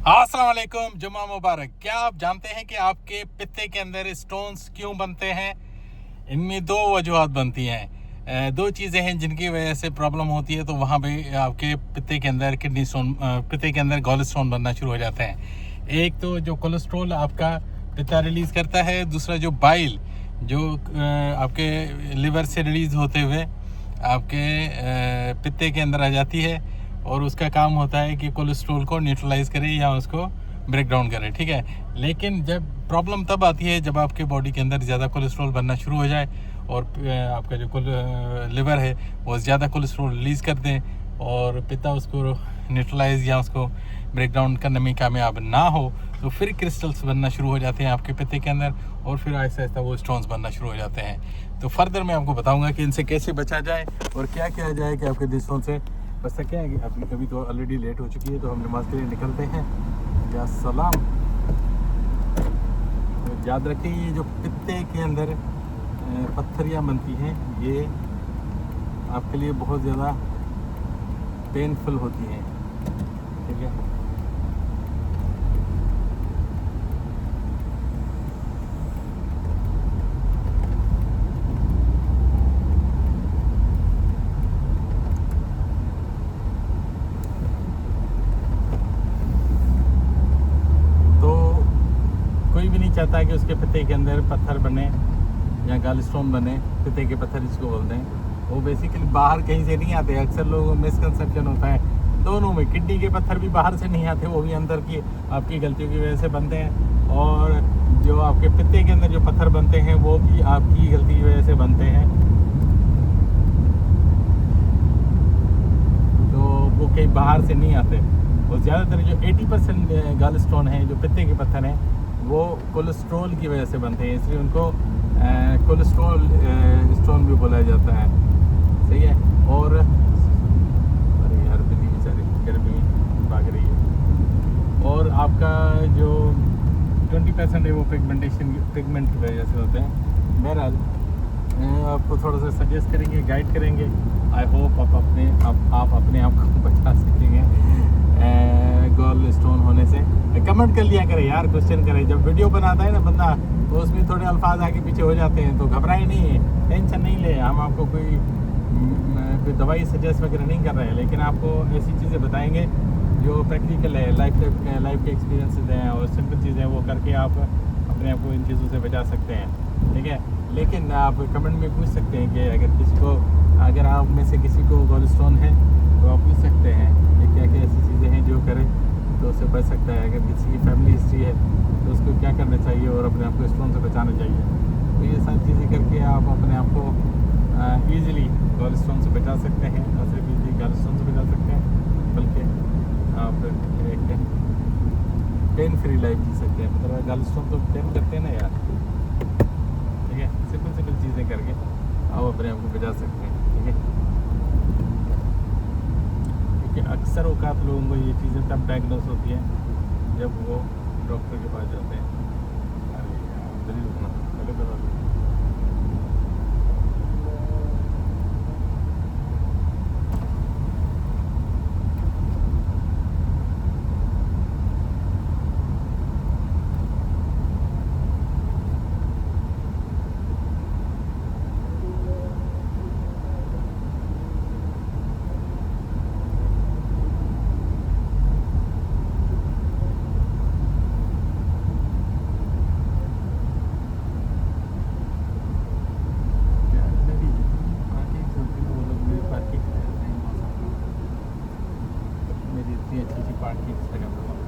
अस्सलाम वालेकुम, जुम्मा मुबारक। क्या आप जानते हैं कि आपके पित्ते के अंदर स्टोन्स क्यों बनते हैं? इनमें दो वजूहत बनती हैं। दो चीज़ें हैं जिनकी वजह से प्रॉब्लम होती है, तो वहाँ पे आपके पित्ते के अंदर किडनी स्टोन, पित्ते के अंदर गॉल स्टोन बनना शुरू हो जाते हैं। एक तो जो कोलेस्ट्रॉल आपका पित्ता रिलीज़ करता है, दूसरा जो बाइल जो आपके लिवर से रिलीज़ होते हुए आपके पित्ते के अंदर आ जाती है, और उसका काम होता है कि कोलेस्ट्रॉल को न्यूट्रलाइज करे या उसको ब्रेक डाउन करे, ठीक है। लेकिन जब प्रॉब्लम तब आती है जब आपके बॉडी के अंदर ज़्यादा कोलेस्ट्रॉल बनना शुरू हो जाए और आपका जो लिवर है वो ज़्यादा कोलेस्ट्रॉल रिलीज़ कर दें और पित्ता उसको न्यूट्रलाइज या उसको ब्रेक डाउन करने में कामयाब ना हो, तो फिर क्रिस्टल्स बनना शुरू हो जाते हैं आपके पित्ते के अंदर, और फिर आहिस्ता आहिस्ता वो स्टोन्स बनना शुरू हो जाते हैं। तो फर्दर मैं आपको बताऊंगा कि इनसे कैसे बचा जाए और क्या किया जाए कि आपके दिल से बस क्या है कि अपनी कभी तो ऑलरेडी लेट हो चुकी है, तो हम नमाज के लिए निकलते हैं। या सलाम। तो याद रखें, ये जो पित्ते के अंदर पत्थरियाँ बनती हैं, ये आपके लिए बहुत ज़्यादा पेनफुल होती हैं, ठीक है। कोई भी नहीं चाहता कि उसके पित्ते के अंदर पत्थर बने या गॉल स्टोन बने। पित्ते के पत्थर जिसको बोलते हैं, वो बेसिकली बाहर कहीं से नहीं आते। अक्सर लोगों को मिसकंसेप्शन होता है दोनों में। किडनी के पत्थर भी बाहर से नहीं आते, वो भी अंदर की आपकी गलतियों की वजह से बनते हैं, और जो आपके पित्ते के अंदर जो पत्थर बनते हैं वो भी आपकी गलती की वजह से बनते हैं। तो वो कहीं बाहर से नहीं आते। और ज़्यादातर जो 80% गॉल स्टोन है, जो पित्ते के पत्थर हैं, वो कोलेस्ट्रॉल की वजह से बनते हैं, इसलिए उनको कोलेस्ट्रॉल स्टोन भी बोला जाता है, सही है। और अरे यार, बिल्ली बेचारी गर्मी भाग रही है। और आपका जो 20% है वो पिगमेंट की वजह से होते हैं। बहरहाल आपको थोड़ा सा सजेस्ट करेंगे, गाइड करेंगे। आई होप आप अपने आप को बचा सकेंगे गॉल स्टोन होने से। कमेंट कर लिया करें यार, क्वेश्चन करें। जब वीडियो बनाता है ना बंदा, तो उसमें थोड़े अल्फाज आगे पीछे हो जाते हैं, तो घबराए नहीं, टेंशन नहीं ले। हम आपको कोई दवाई सजेस्ट वगैरह नहीं कर रहे हैं, लेकिन आपको ऐसी चीज़ें बताएंगे जो प्रैक्टिकल है, लाइफ के एक्सपीरियंसेस हैं, और सिंपल चीज़ें वो करके आप अपने आप को इन चीज़ों से बचा सकते हैं, ठीक है। लेकिन आप कमेंट में पूछ सकते हैं कि अगर आप में से किसी को गॉल स्टोन है, तो आप पूछ सकते हैं कि क्या क्या ऐसी चीज़ें हैं जो करें तो उससे बच सकता है। अगर किसी की फैमिली हिस्ट्री है तो उसको क्या करना चाहिए और अपने आप को स्टोन से बचाना चाहिए। तो ये सारी चीज़ें करके आप अपने आप को ईज़िली गॉल स्टोन से बचा सकते हैं। और सिर्फ ईज़िली गॉल स्टोन से बचा सकते हैं, बल्कि आप एक पेन फ्री लाइफ जी सकते हैं। मतलब गॉल स्टोन तो पेन करते हैं ना यार, ठीक है। सिंपल चीज़ें करके आप अपने आप को बचा सकते हैं, ठीक है। क्योंकि अक्सर औकात लोगों को ये चीज़ें तब डायग्नोस होती हैं जब वो डॉक्टर के पास जाते हैं। अरे यार, जल्दी रुकना, पहले बता दो। मेरी इतनी अच्छी पार्किंग जगह पर